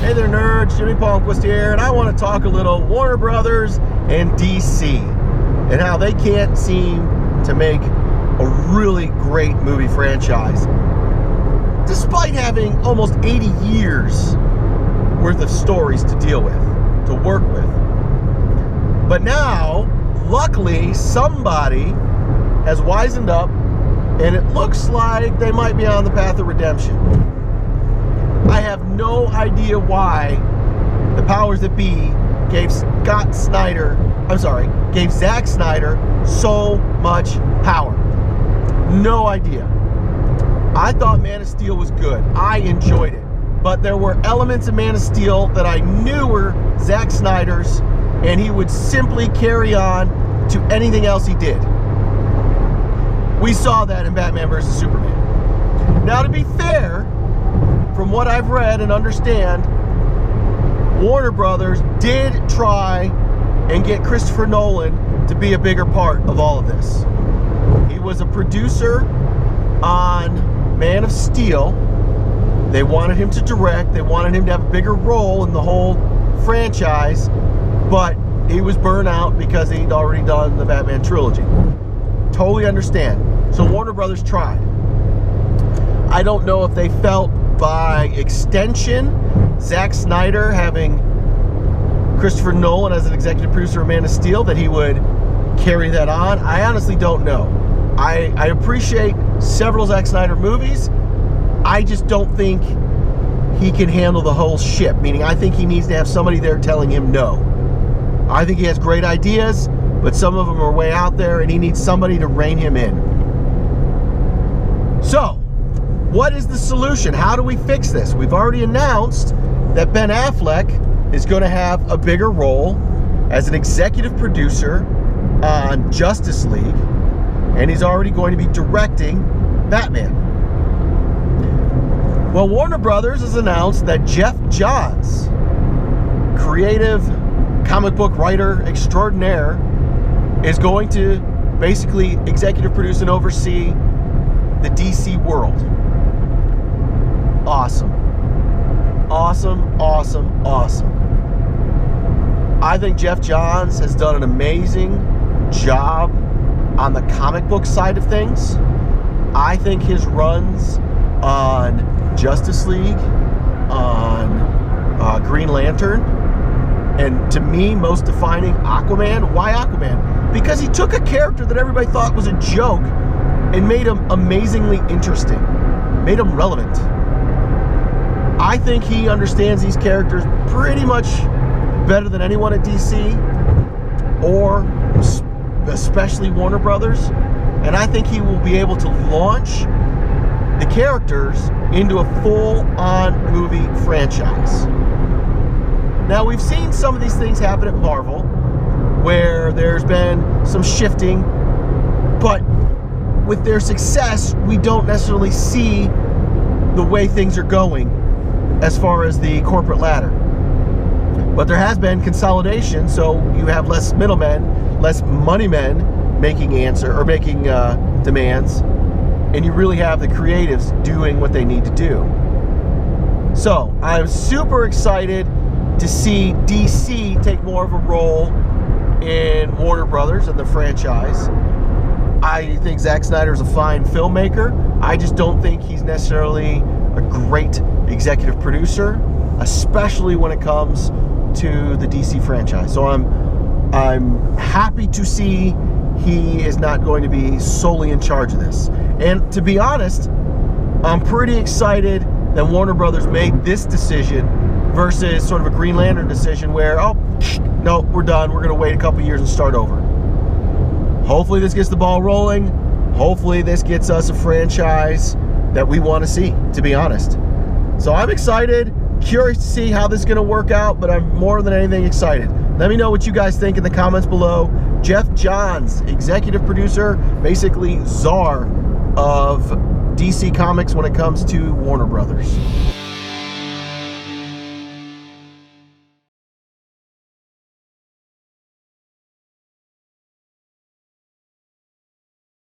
Hey there, nerds. Jimmy Palmquist here, and I want to talk a little Warner Brothers and DC and how they can't seem to make a really great movie franchise despite having almost 80 years worth of stories to deal with, to work with. But now, luckily, somebody has wisened up, and it looks like they might be on the path of redemption. I have no idea why the powers that be gave Zack Snyder so much power. No idea. I thought Man of Steel was good. I enjoyed it. But there were elements of Man of Steel that I knew were Zack Snyder's, and he would simply carry on to anything else he did. We saw that in Batman vs. Superman. Now, to be fair, from what I've read and understand, Warner Brothers did try and get Christopher Nolan to be a bigger part of all of this. He was a producer on Man of Steel. They wanted him to direct. They wanted him to have a bigger role in the whole franchise, but he was burnt out because he'd already done the Batman trilogy. Totally understand. So Warner Brothers tried. I don't know if they felt by extension, Zack Snyder having Christopher Nolan as an executive producer of Man of Steel, that he would carry that on. I honestly don't know. I appreciate several Zack Snyder movies. I just don't think he can handle the whole ship, meaning I think he needs to have somebody there telling him no. I think he has great ideas, but some of them are way out there, and he needs somebody to rein him in. So, what is the solution? How do we fix this? We've already announced that Ben Affleck is going to have a bigger role as an executive producer on Justice League, and he's already going to be directing Batman. Well, Warner Brothers has announced that Geoff Johns, creative comic book writer extraordinaire, is going to basically executive produce and oversee the DC world. Awesome. Awesome, awesome, awesome. I think Geoff Johns has done an amazing job on the comic book side of things. I think his runs on Justice League, on Green Lantern, and to me, most defining, Aquaman. Why Aquaman? Because he took a character that everybody thought was a joke and made him amazingly interesting, made him relevant. I think he understands these characters pretty much better than anyone at DC, or especially Warner Brothers, and I think he will be able to launch the characters into a full-on movie franchise. Now, we've seen some of these things happen at Marvel, where there's been some shifting, but with their success, we don't necessarily see the way things are going as far as the corporate ladder. But there has been consolidation, so you have less middlemen, less money men making demands, and you really have the creatives doing what they need to do. So I'm super excited to see DC take more of a role in Warner Brothers and the franchise. I think Zack Snyder is a fine filmmaker. I just don't think he's necessarily a great executive producer, especially when it comes to the DC franchise. So I'm happy to see he is not going to be solely in charge of this. And to be honest, I'm pretty excited that Warner Brothers made this decision versus sort of a Green Lantern decision where, oh, no, we're done. We're going to wait a couple years and start over. Hopefully this gets the ball rolling. Hopefully this gets us a franchise that we want to see, to be honest. So I'm excited, curious to see how this is going to work out, but I'm more than anything excited. Let me know what you guys think in the comments below. Geoff Johns, executive producer, basically czar of DC Comics when it comes to Warner Brothers.